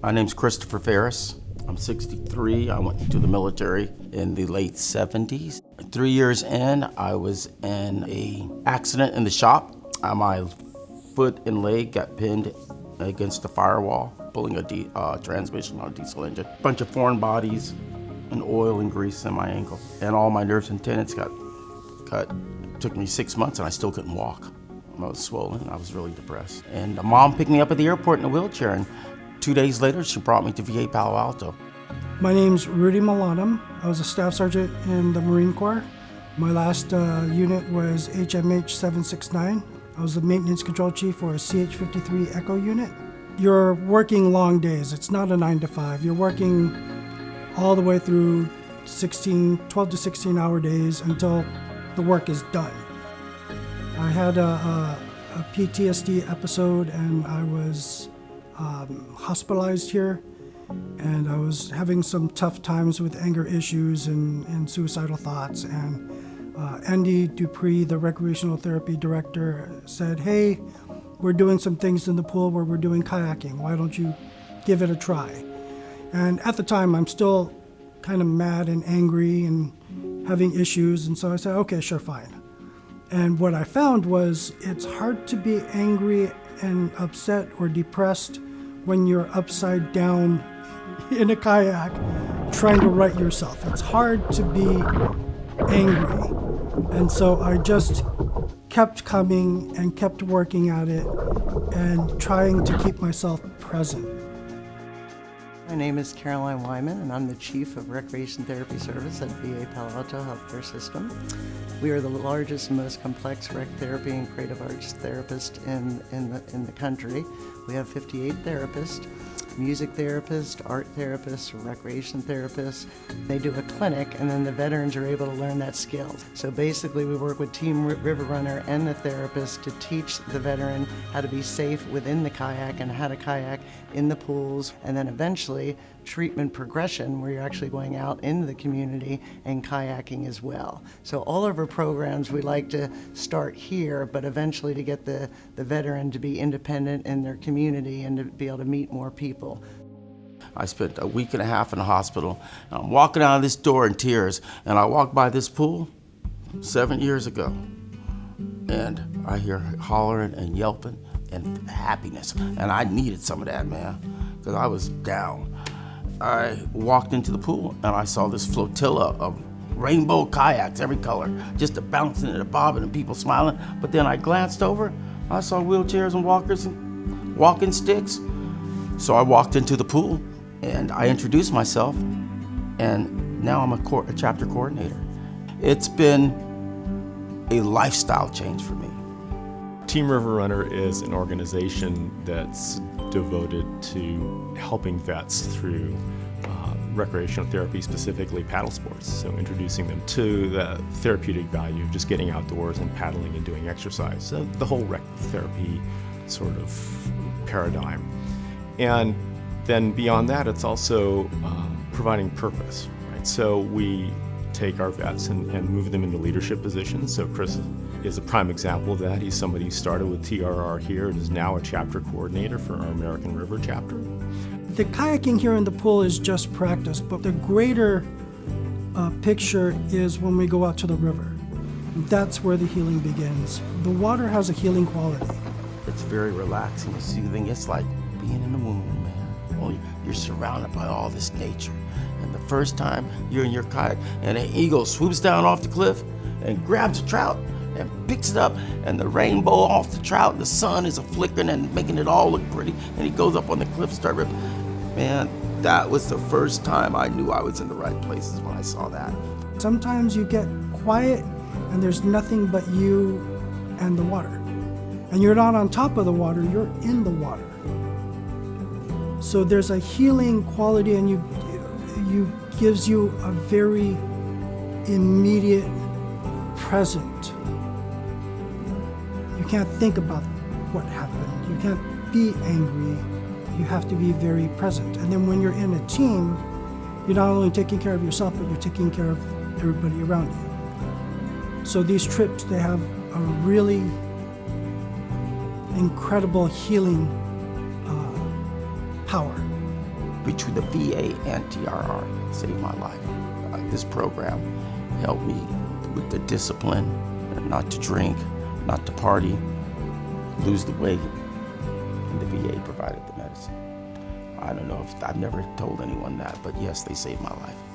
My name's Christopher Ferris. I'm 63. I went to the military in the late 70s. 3 years in, I was in an accident in the shop. My foot and leg got pinned against the firewall, pulling a transmission on a diesel engine. A bunch of foreign bodies and oil and grease in my ankle. And all my nerves and tendons got cut. It took me 6 months and I still couldn't walk. I was swollen. I was really depressed. And Mom picked me up at the airport in a wheelchair, and 2 days later, she brought me to VA Palo Alto. My name's Rudy Malatam. I was a staff sergeant in the Marine Corps. My last unit was HMH 769. I was the maintenance control chief for a CH-53 Echo unit. You're working long days. It's not a 9 to 5. You're working all the way through 12 to 16 hour days until the work is done. I had a PTSD episode and I was hospitalized here, and I was having some tough times with anger issues and suicidal thoughts. And Andy Dupree, the recreational therapy director, said, "Hey, we're doing some things in the pool where we're doing kayaking. Why don't you give it a try?" And at the time, I'm still kind of mad and angry and having issues, and so I said, "Okay, sure, fine." And what I found was it's hard to be angry and upset or depressed when you're upside down in a kayak trying to right yourself. It's hard to be angry. And so I just kept coming and kept working at it and trying to keep myself present. My name is Caroline Wyman, and I'm the Chief of Recreation Therapy Service at VA Palo Alto Healthcare System. We are the largest and most complex rec therapy and creative arts therapist in the country. We have 58 therapists, music therapists, art therapists, recreation therapists. They do a clinic, and then the veterans are able to learn that skill. So basically, we work with Team River Runner and the therapist to teach the veteran how to be safe within the kayak and how to kayak in the pools, and then eventually treatment progression where you're actually going out into the community and kayaking as well. So all of our programs, we like to start here, but eventually to get the veteran to be independent in their community and to be able to meet more people. I spent a week and a half in the hospital. And I'm walking out of this door in tears, and I walked by this pool 7 years ago, and I hear hollering and yelping and happiness, and I needed some of that, man, because I was down. I walked into the pool and I saw this flotilla of rainbow kayaks, every color, just a bouncing and a bobbing and people smiling. But then I glanced over, I saw wheelchairs and walkers and walking sticks. So I walked into the pool and I introduced myself, and now I'm a chapter coordinator. It's been a lifestyle change for me. Team River Runner is an organization that's devoted to helping vets through recreational therapy, specifically paddle sports. So introducing them to the therapeutic value of just getting outdoors and paddling and doing exercise. So the whole rec therapy sort of paradigm. And then beyond that, it's also providing purpose, right? So we take our vets and move them into leadership positions. So Chris is a prime example of that. He's somebody who started with TRR here and is now a chapter coordinator for our American River chapter. The kayaking here in the pool is just practice, but the greater picture is when we go out to the river. That's where the healing begins. The water has a healing quality. It's very relaxing and soothing. It's like being in the womb, man. Well, you're surrounded by all this nature. And the first time you're in your kayak and an eagle swoops down off the cliff and grabs a trout and picks it up, and the rainbow off the trout, and the sun is flickering and making it all look pretty, and he goes up on the cliff and starts ripping. Man, that was the first time I knew I was in the right places when I saw that. Sometimes you get quiet and there's nothing but you and the water. And you're not on top of the water, you're in the water. So there's a healing quality, and you gives you a very immediate present. You can't think about what happened. You can't be angry. You have to be very present. And then when you're in a team, you're not only taking care of yourself, but you're taking care of everybody around you. So these trips, they have a really incredible healing power. between the VA and TRR saved my life. This program helped me with the discipline, not to drink, not to party, lose the weight, and the VA provided the medicine. I don't know if I've never told anyone that, but yes, they saved my life.